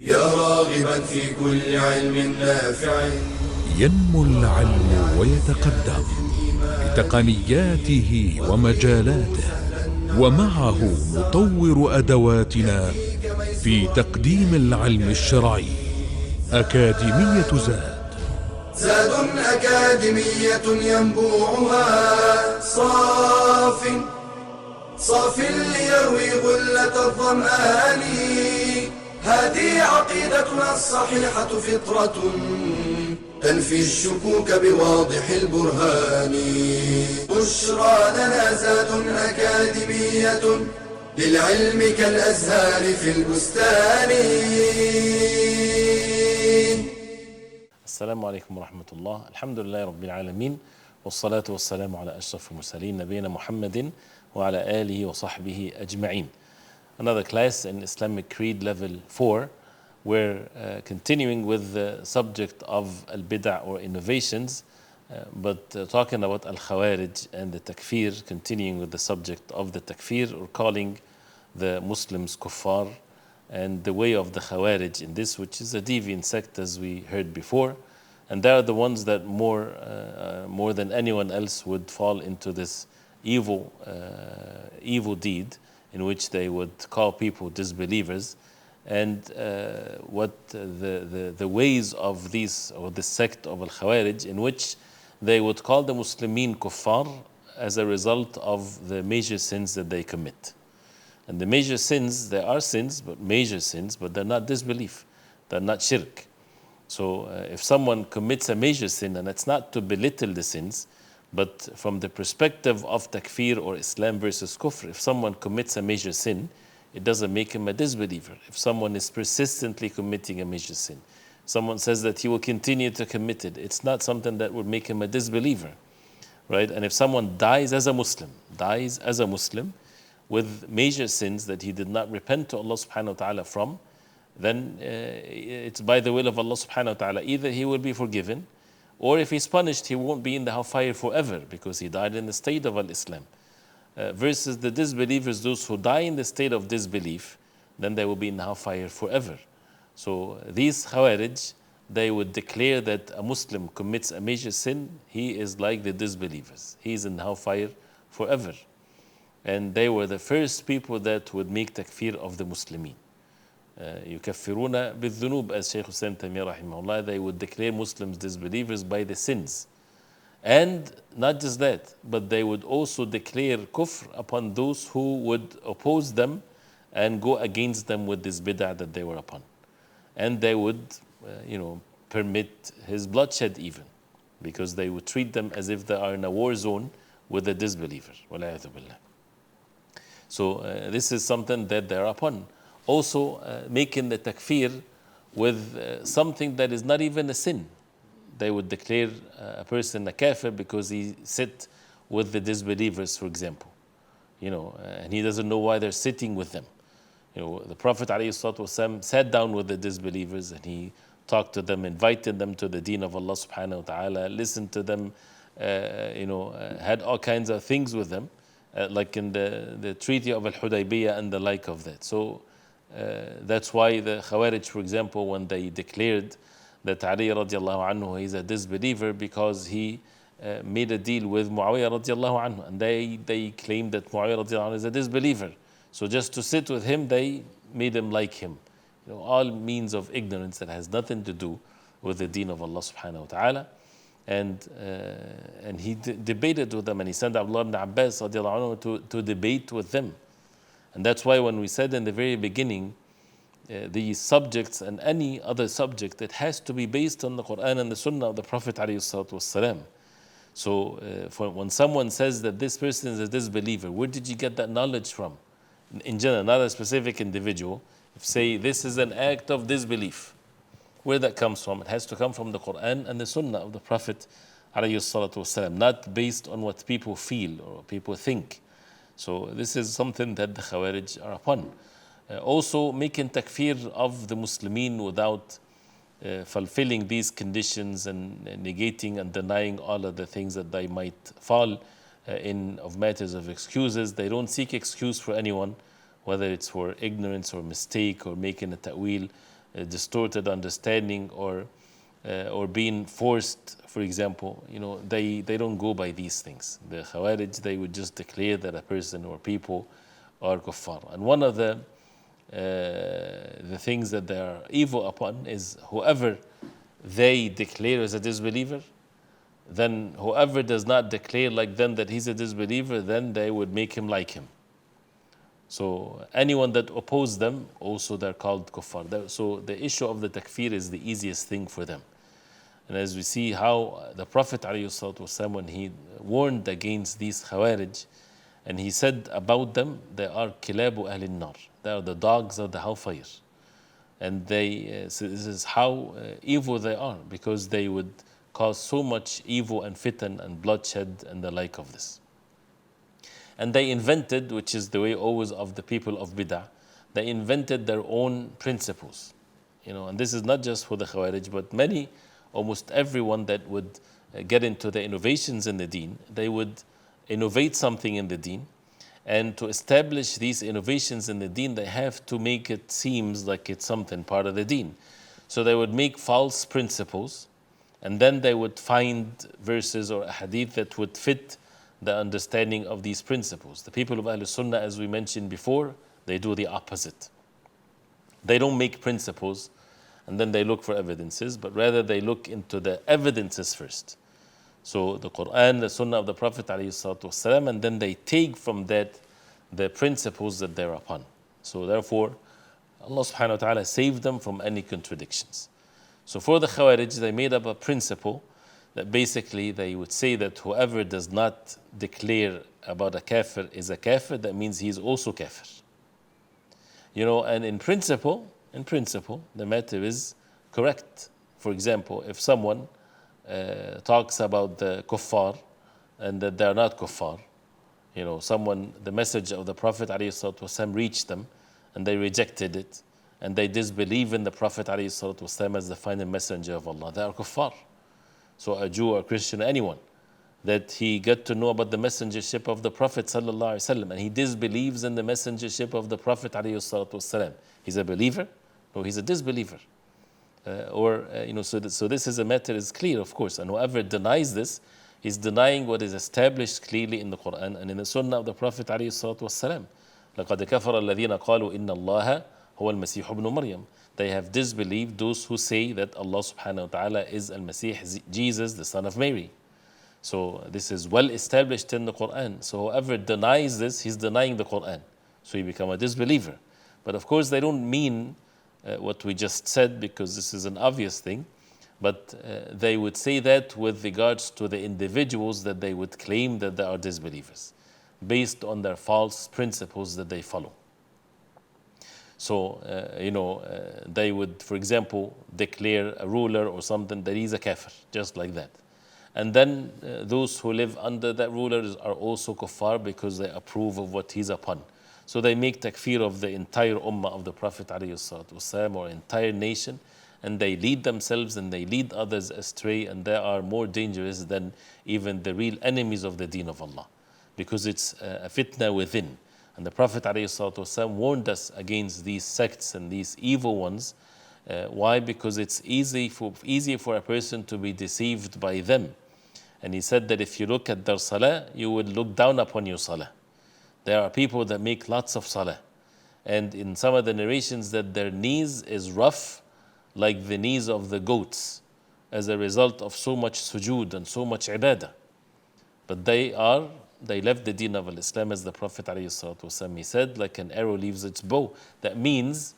يا راغبا في كل علم نافع. ينمو العلم ويتقدم بتقنياته ومجالاته، ومعه نطور أدواتنا في تقديم العلم الشرعي. أكاديمية زاد أكاديمية ينبوعها صاف ليروي غلة الظمآن. هذه عقيدتنا الصحيحة فطرة تنفي الشكوك بواضح البرهان. بشرى لنا زاد أكاديمية للعلم كالأزهار في البستان. السلام عليكم ورحمة الله. الحمد لله رب العالمين، والصلاة والسلام على أشرف المرسلين نبينا محمد وعلى آله وصحبه أجمعين. Another class in Islamic Creed level 4. We're continuing with the subject of al-bid'ah or innovations, but talking about al-khawarij and the takfir, continuing with the subject of the takfir, or calling the Muslims kuffar, and the way of the khawarij in this, which is a deviant sect as we heard before. And they are the ones that more than anyone else would fall into this evil deed, in which they would call people disbelievers. And what the ways of these, or the sect of al-Khawarij, in which they would call the Muslimin kuffar as a result of the major sins that they commit. And the major sins, there are sins, but major sins, but they're not disbelief, they're not shirk. So if someone commits a major sin, and it's not to belittle the sins, but from the perspective of takfir or Islam versus kufr, if someone commits a major sin, it doesn't make him a disbeliever. If someone is persistently committing a major sin, someone says that he will continue to commit it, it's not something that would make him a disbeliever, right? And if someone dies as a Muslim with major sins that he did not repent to Allah subhanahu wa ta'ala from, then it's by the will of Allah subhanahu wa ta'ala. Either he will be forgiven, or if he's punished, he won't be in the hellfire forever because he died in the state of al-Islam. Versus the disbelievers, those who die in the state of disbelief, then they will be in the hellfire forever. So these Khawarij, they would declare that a Muslim commits a major sin, he is like the disbelievers. He is in the hellfire forever. And they were the first people that would make takfir of the Muslimin. يكفرون بالذنوب, as Shaykh Hussein Taymiyyah rahimahullah, they would declare Muslims disbelievers by the sins. And not just that, but they would also declare kufr upon those who would oppose them and go against them with this bid'ah that they were upon. And they would, permit his bloodshed even, because they would treat them as if they are in a war zone with a disbeliever. وَالْعِيَاذُ بِاللَّهِ. So this is something that they're upon. Also making the takfir with something that is not even a sin. They would declare a person a kafir because he sit with the disbelievers, for example, and he doesn't know why they're sitting with them. The Prophet ﷺ sat down with the disbelievers and he talked to them, invited them to the deen of Allah subhanahu wa ta'ala, listened to them, had all kinds of things with them, like in the Treaty of Al-Hudaybiyah and the like of that. So that's why the Khawarij, for example, when they declared that Ali radiallahu anhu is a disbeliever because he made a deal with Muawiyah radiallahu anhu, and they claimed that Muawiyah radiallahu anhu is a disbeliever. So just to sit with him, they made him like him. All means of ignorance that has nothing to do with the deen of Allah subhanahu wa ta'ala. And he debated with them, and he sent Abdullah ibn Abbas radiallahu anhu to debate with them. And that's why when we said in the very beginning, these subjects and any other subject, it has to be based on the Quran and the Sunnah of the Prophet ﷺ. So when someone says that this person is a disbeliever, where did you get that knowledge from? In general, not a specific individual. If say this is an act of disbelief, where that comes from, it has to come from the Quran and the Sunnah of the Prophet ﷺ, not based on what people feel or people think. So this is something that the Khawarij are upon. Also making takfir of the Muslimin without fulfilling these conditions and negating and denying all of the things that they might fall in of matters of excuses. They don't seek excuse for anyone, whether it's for ignorance or mistake or making a ta'wil. a distorted understanding or being forced, for example, they don't go by these things. The Khawarij, they would just declare that a person or people are kuffar. And one of the things that they are evil upon is whoever they declare as a disbeliever, then whoever does not declare like them that he's a disbeliever, then they would make him like him. So anyone that opposes them, also they're called kuffar. So the issue of the takfir is the easiest thing for them. And as we see how the Prophet ﷺ, when he warned against these Khawarij, and he said about them, they are kilabu ahlin nar. They are the dogs of the hellfire. And so this is how evil they are, because they would cause so much evil and fitan and bloodshed and the like of this. And they invented, which is the way always of the people of bid'ah, they invented their own principles. And this is not just for the Khawarij, but almost everyone that would get into the innovations in the deen, they would innovate something in the deen. And to establish these innovations in the deen, they have to make it seem like it's something part of the deen. So they would make false principles, and then they would find verses or a hadith that would fit the understanding of these principles. The people of Ahlul Sunnah, as we mentioned before, they do the opposite. They don't make principles and then they look for evidences, but rather they look into the evidences first. So the Quran, the Sunnah of the Prophet ﷺ, and then they take from that the principles that they're upon. So therefore, Allah subhanahu wa ta'ala saved them from any contradictions. So for the Khawarij, they made up a principle that basically they would say that whoever does not declare about a kafir is a kafir, that means he is also kafir. And in principle, the matter is correct. For example, if someone talks about the kuffar and that they are not kuffar, the message of the Prophet ﷺ reached them and they rejected it and they disbelieve in the Prophet ﷺ as the final messenger of Allah, they are kuffar. So a Jew or a Christian, anyone, that he got to know about the messengership of the Prophet ﷺ and he disbelieves in the messengership of the Prophet ﷺ, he's a believer? No, he's a disbeliever. So this is a matter is clear, of course, and whoever denies this is denying what is established clearly in the Quran and in the Sunnah of the Prophet ﷺ. لَقَدْ كَفَرَ الَّذِينَ قَالُوا إِنَّ اللَّهَ هُوَ الْمَسِيحُ ابْنُ مَرْيَمَ. They have disbelieved those who say that Allah subhanahu wa ta'ala is Al-Masih, Jesus, the son of Mary. So this is well established in the Quran. So whoever denies this, he's denying the Quran. So he become a disbeliever. But of course they don't mean what we just said, because this is an obvious thing. But they would say that with regards to the individuals that they would claim that they are disbelievers, based on their false principles that they follow. So, they would, for example, declare a ruler or something that he's a kafir, just like that. And then those who live under that ruler are also kuffar because they approve of what he's upon. So they make takfir of the entire ummah of the Prophet ﷺ or entire nation, and they lead themselves and they lead others astray, and they are more dangerous than even the real enemies of the deen of Allah, because it's a fitna within. And the Prophet ﷺ warned us against these sects and these evil ones. Why? Because it's easy for a person to be deceived by them. And he said that if you look at their salah, you would look down upon your salah. There are people that make lots of salah. And in some of the narrations that their knees is rough like the knees of the goats as a result of so much sujood and so much ibadah. But they left the deen of Islam, as the Prophet ﷺ, he said, like an arrow leaves its bow. That means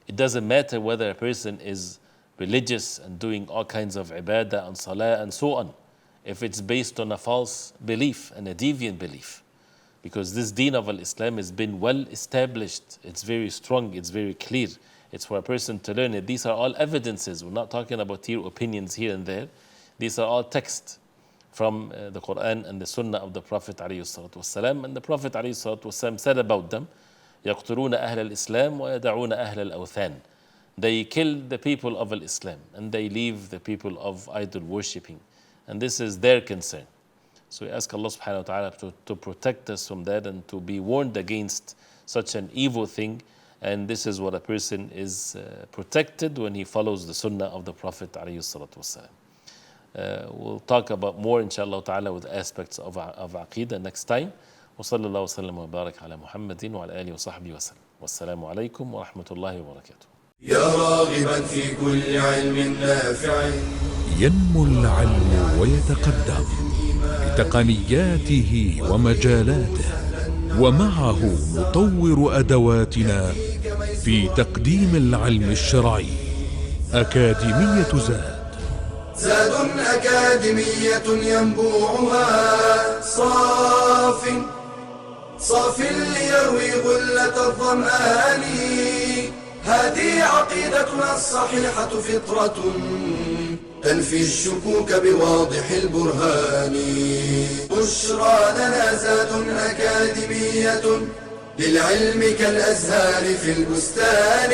it doesn't matter whether a person is religious and doing all kinds of ibadah and salah and so on, if it's based on a false belief and a deviant belief. Because this deen of Islam has been well established, it's very strong, it's very clear. It's for a person to learn it. These are all evidences. We're not talking about here opinions here and there. These are all texts from the Quran and the Sunnah of the Prophet ﷺ. And the Prophet ﷺ said about them, يَقْتُلُونَ أَهْلَ الْإِسْلَامِ وَيَدَعُونَ أَهْلَ الْأَوْثَانِ. They kill the people of Islam and they leave the people of idol worshipping. And this is their concern. So we ask Allah subhanahu wa ta'ala to protect us from that and to be warned against such an evil thing And this is what a person is protected when he follows the sunnah of the Prophet ﷺ. We'll talk about more inshallah ta'ala with aspects of Aqeedah next time. وصلى الله وسلم وبارك على محمد وعلى آله وصحبه وسلم والسلام عليكم ورحمة الله وبركاته. يا راغبا في كل علم نافع ينمو العلم ويتقدم بتقنياته ومجالاته، ومعه نطور أدواتنا في تقديم العلم الشرعي. أكاديمية زاد أكاديمية ينبوعها صاف ليروي غلة الظمآن. هذه عقيدتنا الصحيحة فطرة تنفي الشكوك بواضح البرهان. بشرى لنا زاد أكاديمية للعلم كالأزهار في البستان.